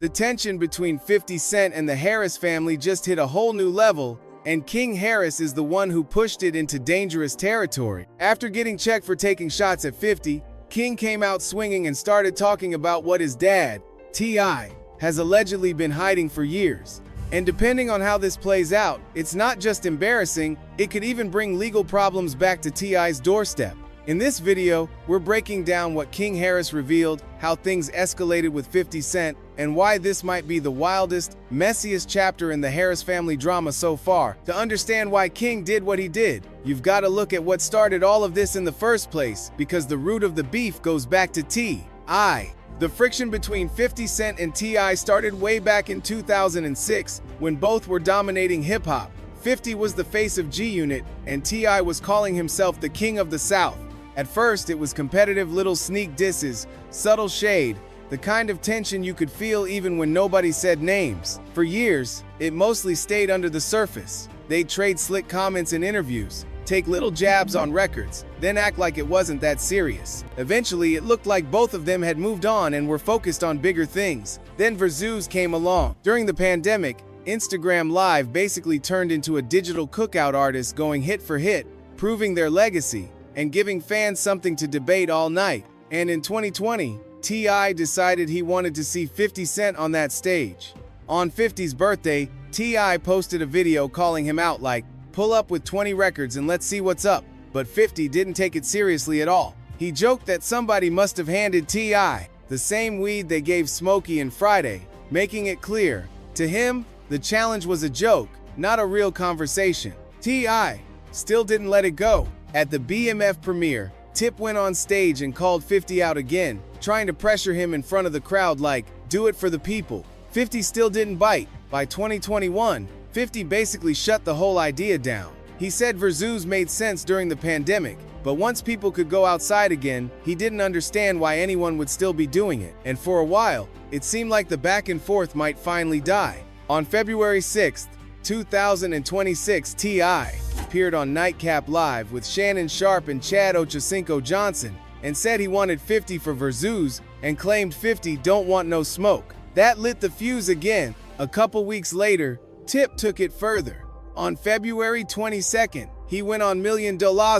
The tension between 50 Cent and the Harris family just hit a whole new level, and King Harris is the one who pushed it into dangerous territory. After getting checked for taking shots at 50, King came out swinging and started talking about what his dad, T.I., has allegedly been hiding for years. And depending on how this plays out, it's not just embarrassing, it could even bring legal problems back to T.I.'s doorstep. In this video, we're breaking down what King Harris revealed, how things escalated with 50 Cent, and why this might be the wildest, messiest chapter in the Harris family drama so far. To understand why King did what he did, you've got to look at what started all of this in the first place, because the root of the beef goes back to T.I. The friction between 50 Cent and T.I. started way back in 2006, when both were dominating hip-hop. 50 was the face of G-Unit, and T.I. was calling himself the King of the South. At first, it was competitive little sneak disses, subtle shade, the kind of tension you could feel even when nobody said names. For years, it mostly stayed under the surface. They'd trade slick comments in interviews, take little jabs on records, then act like it wasn't that serious. Eventually, it looked like both of them had moved on and were focused on bigger things. Then Verzuz came along. During the pandemic, Instagram Live basically turned into a digital cookout artist going hit for hit, proving their legacy and giving fans something to debate all night. And in 2020, T.I. decided he wanted to see 50 Cent on that stage. On 50's birthday, T.I. posted a video calling him out like, "Pull up with 20 records and let's see what's up." But 50 didn't take it seriously at all. He joked that somebody must have handed T.I. the same weed they gave Smokey and Friday, making it clear, to him, the challenge was a joke, not a real conversation. T.I. still didn't let it go. At the BMF premiere, Tip went on stage and called 50 out again, trying to pressure him in front of the crowd like, "Do it for the people." 50 still didn't bite. By 2021, 50 basically shut the whole idea down. He said Verzuz made sense during the pandemic, but once people could go outside again, he didn't understand why anyone would still be doing it. And for a while, it seemed like the back and forth might finally die. On February 6, 2026, T.I. appeared on Nightcap Live with Shannon Sharpe and Chad Ochocinco Johnson and said he wanted 50 for Verzuz and claimed 50 don't want no smoke. That lit the fuse again. A couple weeks later, Tip took it further. On February 22nd, he went on $1 million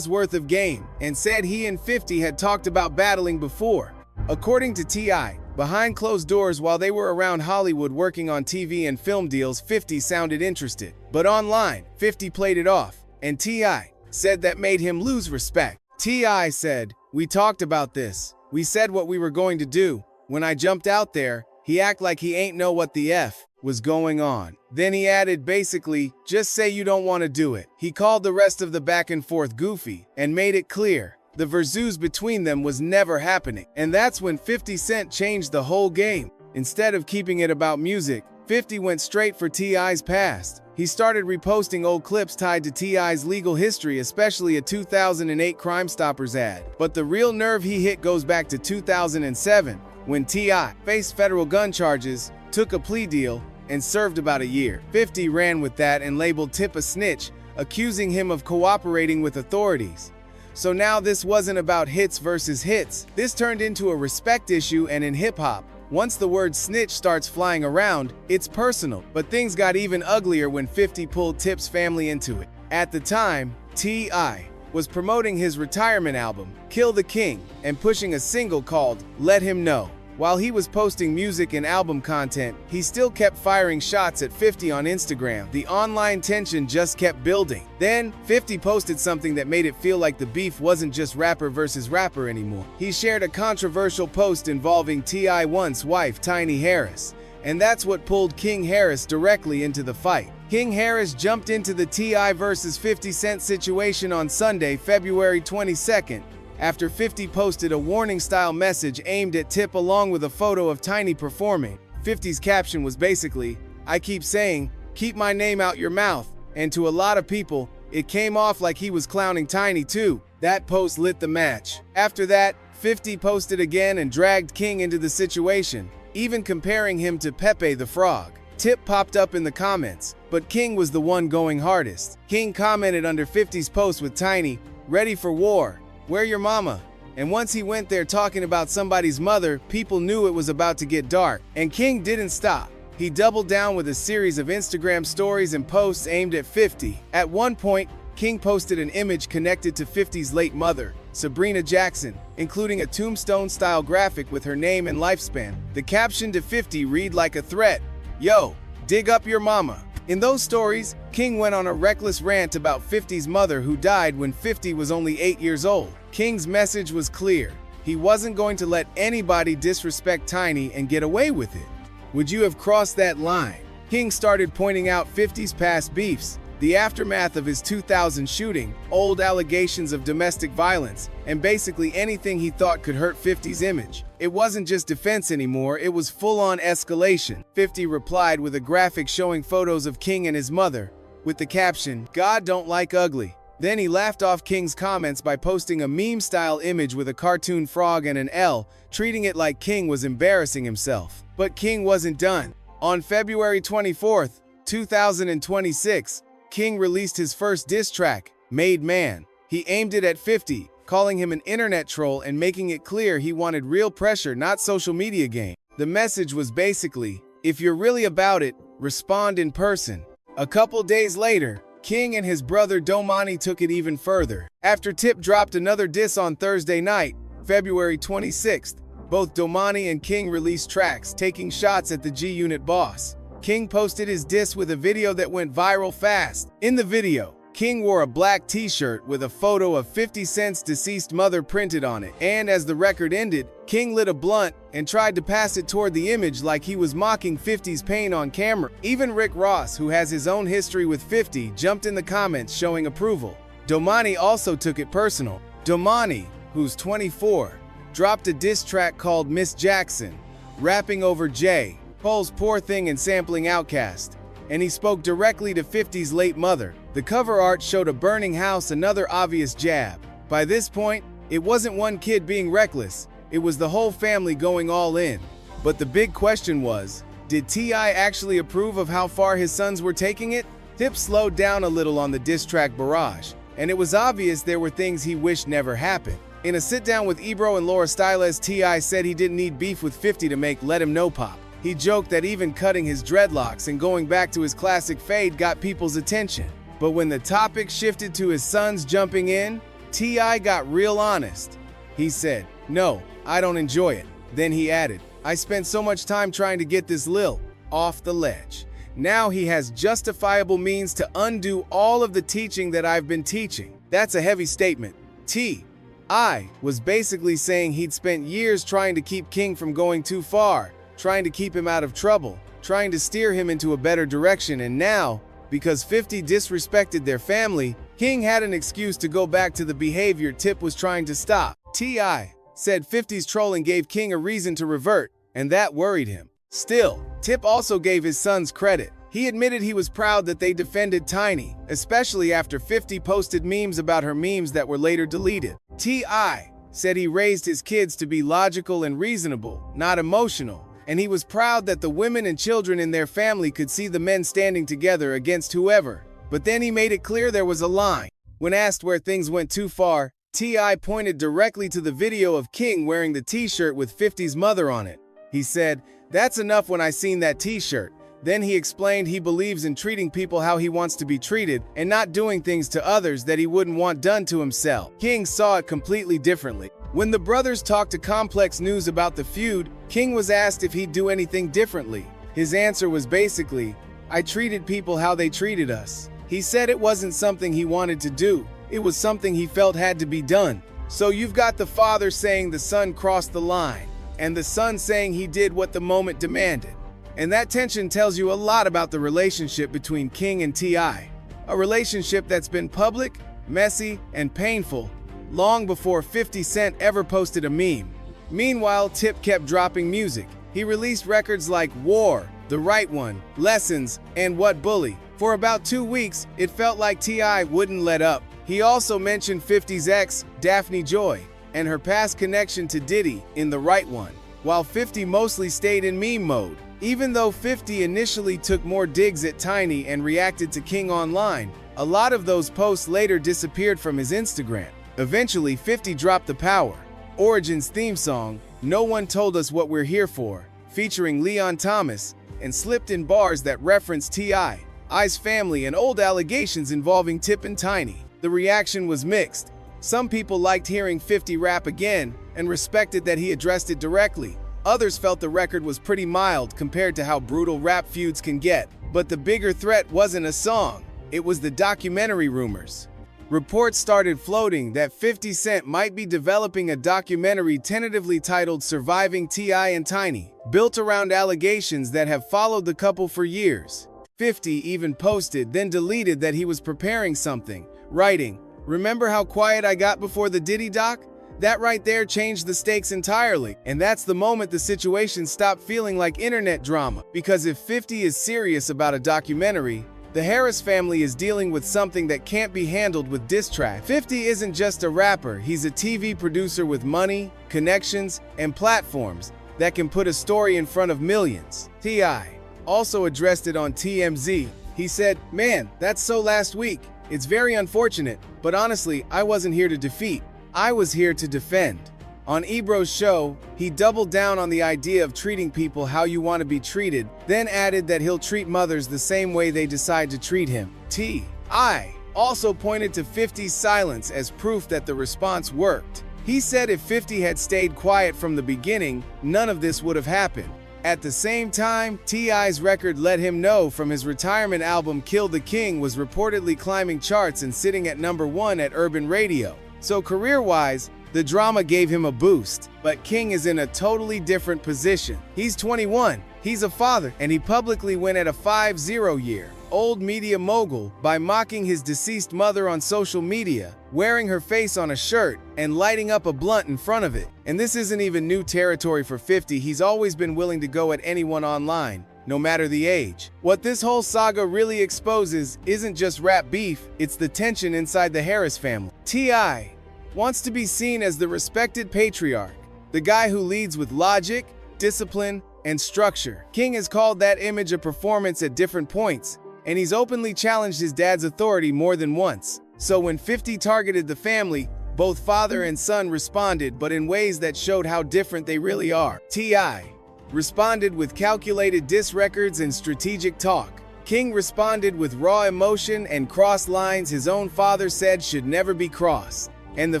worth of game and said he and 50 had talked about battling before. According to T.I., behind closed doors while they were around Hollywood working on TV and film deals, 50 sounded interested. But online, 50 played it off, and T.I. said that made him lose respect. T.I. said, "We talked about this. We said what we were going to do. When I jumped out there, he act like he ain't know what the F was going on." Then he added basically, "Just say you don't want to do it." He called the rest of the back and forth goofy and made it clear the Verzuz between them was never happening. And that's when 50 Cent changed the whole game. Instead of keeping it about music, 50 went straight for T.I.'s past. He started reposting old clips tied to T.I.'s legal history, especially a 2008 Crime Stoppers ad. But the real nerve he hit goes back to 2007, when T.I. faced federal gun charges, took a plea deal, and served about a year. 50 ran with that and labeled Tip a snitch, accusing him of cooperating with authorities. So now this wasn't about hits versus hits. This turned into a respect issue, and in hip-hop, once the word snitch starts flying around, it's personal. But things got even uglier when 50 pulled Tip's family into it. At the time, T.I. was promoting his retirement album, Kill the King, and pushing a single called Let Him Know. While he was posting music and album content, he still kept firing shots at 50 on Instagram. The online tension just kept building. Then, 50 posted something that made it feel like the beef wasn't just rapper versus rapper anymore. He shared a controversial post involving T.I. once wife Tiny Harris, and that's what pulled King Harris directly into the fight. King Harris jumped into the T.I. versus 50 Cent situation on Sunday, February 22nd, after 50 posted a warning-style message aimed at Tip along with a photo of Tiny performing. 50's caption was basically, "I keep saying, keep my name out your mouth," and to a lot of people, it came off like he was clowning Tiny too. That post lit the match. After that, 50 posted again and dragged King into the situation, even comparing him to Pepe the Frog. Tip popped up in the comments, but King was the one going hardest. King commented under 50's post with Tiny, "Ready for war. Where your mama?" And once he went there talking about somebody's mother, people knew it was about to get dark. And King didn't stop. He doubled down with a series of Instagram stories and posts aimed at 50. At one point, King posted an image connected to 50's late mother, Sabrina Jackson, including a tombstone-style graphic with her name and lifespan. The caption to 50 read like a threat, "Yo, dig up your mama." In those stories, King went on a reckless rant about 50's mother who died when 50 was only 8 years old. King's message was clear. He wasn't going to let anybody disrespect Tiny and get away with it. Would you have crossed that line? King started pointing out 50's past beefs, the aftermath of his 2000 shooting, old allegations of domestic violence, and basically anything he thought could hurt 50's image. It wasn't just defense anymore, it was full-on escalation. 50 replied with a graphic showing photos of King and his mother, with the caption, "God don't like ugly." Then he laughed off King's comments by posting a meme-style image with a cartoon frog and an L, treating it like King was embarrassing himself. But King wasn't done. On February 24th, 2026, King released his first diss track, "Made Man." He aimed it at 50, calling him an internet troll and making it clear he wanted real pressure, not social media game. The message was basically, if you're really about it, respond in person. A couple days later, King and his brother Domani took it even further. After Tip dropped another diss on Thursday night, February 26th, both Domani and King released tracks, taking shots at the G-Unit boss. King posted his diss with a video that went viral fast. In the video, King wore a black t-shirt with a photo of 50 Cent's deceased mother printed on it. And as the record ended, King lit a blunt and tried to pass it toward the image like he was mocking 50's pain on camera. Even Rick Ross, who has his own history with 50, jumped in the comments showing approval. Domani also took it personal. Domani, who's 24, dropped a diss track called Miss Jackson, rapping over J. Cole's Poor Thing and sampling Outkast, and he spoke directly to 50's late mother. The cover art showed a burning house, another obvious jab. By this point, it wasn't one kid being reckless, it was the whole family going all in. But the big question was, did T.I actually approve of how far his sons were taking it? Tip slowed down a little on the diss track barrage, and it was obvious there were things he wished never happened. In a sit-down with Ebro and Laura Styles, T.I said he didn't need beef with 50 to make Let Him Know pop. He joked that even cutting his dreadlocks and going back to his classic fade got people's attention. But when the topic shifted to his sons jumping in, T.I got real honest. He said, "No, I don't enjoy it." Then he added, "I spent so much time trying to get this lil off the ledge. Now he has justifiable means to undo all of the teaching that I've been teaching." That's a heavy statement. T.I was basically saying he'd spent years trying to keep King from going too far, trying to keep him out of trouble, trying to steer him into a better direction, and now, because 50 disrespected their family, King had an excuse to go back to the behavior Tip was trying to stop. T.I said 50's trolling gave King a reason to revert, and that worried him. Still, Tip also gave his sons credit. He admitted he was proud that they defended Tiny, especially after 50 posted memes about her memes that were later deleted. T.I said he raised his kids to be logical and reasonable, not emotional, and he was proud that the women and children in their family could see the men standing together against whoever. But then he made it clear there was a line. When asked where things went too far, T.I pointed directly to the video of King wearing the t-shirt with 50's mother on it. He said, "That's enough when I seen that t-shirt." Then he explained he believes in treating people how he wants to be treated and not doing things to others that he wouldn't want done to himself. King saw it completely differently. When the brothers talked to Complex News about the feud, King was asked if he'd do anything differently. His answer was basically, "I treated people how they treated us." He said it wasn't something he wanted to do, it was something he felt had to be done. So you've got the father saying the son crossed the line, and the son saying he did what the moment demanded. And that tension tells you a lot about the relationship between King and T.I. A relationship that's been public, messy, and painful, long before 50 Cent ever posted a meme. Meanwhile, Tip kept dropping music. He released records like War, The Right One, Lessons, and What Bully. For about 2 weeks, it felt like T.I wouldn't let up. He also mentioned 50's ex, Daphne Joy, and her past connection to Diddy in The Right One, while 50 mostly stayed in meme mode. Even though 50 initially took more digs at Tiny and reacted to King online, a lot of those posts later disappeared from his Instagram. Eventually, 50 dropped the power, Origin's theme song, No One Told Us What We're Here For, featuring Leon Thomas, and slipped in bars that reference T.I.'s family and old allegations involving Cent and T.I. The reaction was mixed. Some people liked hearing 50 rap again and respected that he addressed it directly. Others felt the record was pretty mild compared to how brutal rap feuds can get. But the bigger threat wasn't a song, it was the documentary rumors. Reports started floating that 50 Cent might be developing a documentary tentatively titled Surviving T.I. and T.I., built around allegations that have followed the couple for years. 50 even posted, then deleted that he was preparing something, writing, "Remember how quiet I got before the Diddy doc? That right there changed the stakes entirely." And that's the moment the situation stopped feeling like internet drama. Because if 50 is serious about a documentary, the Harris family is dealing with something that can't be handled with diss track. 50 isn't just a rapper, he's a TV producer with money, connections, and platforms that can put a story in front of millions. T.I. also addressed it on TMZ. He said, "Man, that's so last week. It's very unfortunate, but honestly, I wasn't here to defeat. I was here to defend." On Ebro's show, he doubled down on the idea of treating people how you want to be treated, then added that he'll treat mothers the same way they decide to treat him. T.I. also pointed to 50's silence as proof that the response worked. He said if 50 had stayed quiet from the beginning, none of this would have happened. At the same time, T.I.'s record Let Him Know from his retirement album Kill the King was reportedly climbing charts and sitting at #1 at Urban Radio. So career-wise, the drama gave him a boost. But King is in a totally different position. He's 21, he's a father, and he publicly went at a 50-year-old media mogul by mocking his deceased mother on social media, wearing her face on a shirt, and lighting up a blunt in front of it. And this isn't even new territory for 50, he's always been willing to go at anyone online, no matter the age. What this whole saga really exposes isn't just rap beef, it's the tension inside the Harris family. T.I. wants to be seen as the respected patriarch, the guy who leads with logic, discipline, and structure. King has called that image a performance at different points, and he's openly challenged his dad's authority more than once. So when 50 targeted the family, both father and son responded, but in ways that showed how different they really are. T.I. responded with calculated diss records and strategic talk. King responded with raw emotion and crossed lines his own father said should never be crossed. And the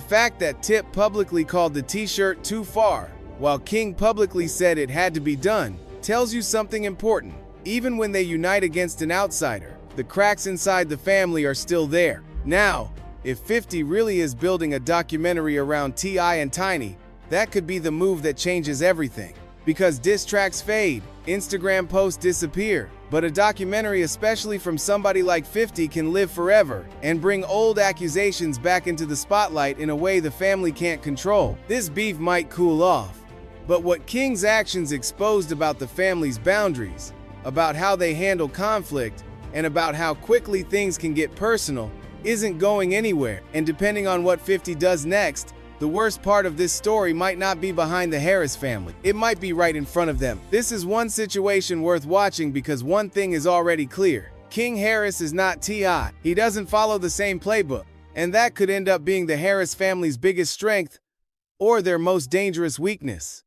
fact that Tip publicly called the t-shirt too far, while King publicly said it had to be done, tells you something important. Even when they unite against an outsider, the cracks inside the family are still there. Now, if 50 really is building a documentary around T.I. and T.I., that could be the move that changes everything. Because diss tracks fade, Instagram posts disappear, but a documentary, especially from somebody like 50, can live forever and bring old accusations back into the spotlight in a way the family can't control. This beef might cool off, but what King's actions exposed about the family's boundaries, about how they handle conflict, and about how quickly things can get personal, isn't going anywhere. And depending on what 50 does next, the worst part of this story might not be behind the Harris family. It might be right in front of them. This is one situation worth watching because one thing is already clear. King Harris is not T.I. He doesn't follow the same playbook. And that could end up being the Harris family's biggest strength or their most dangerous weakness.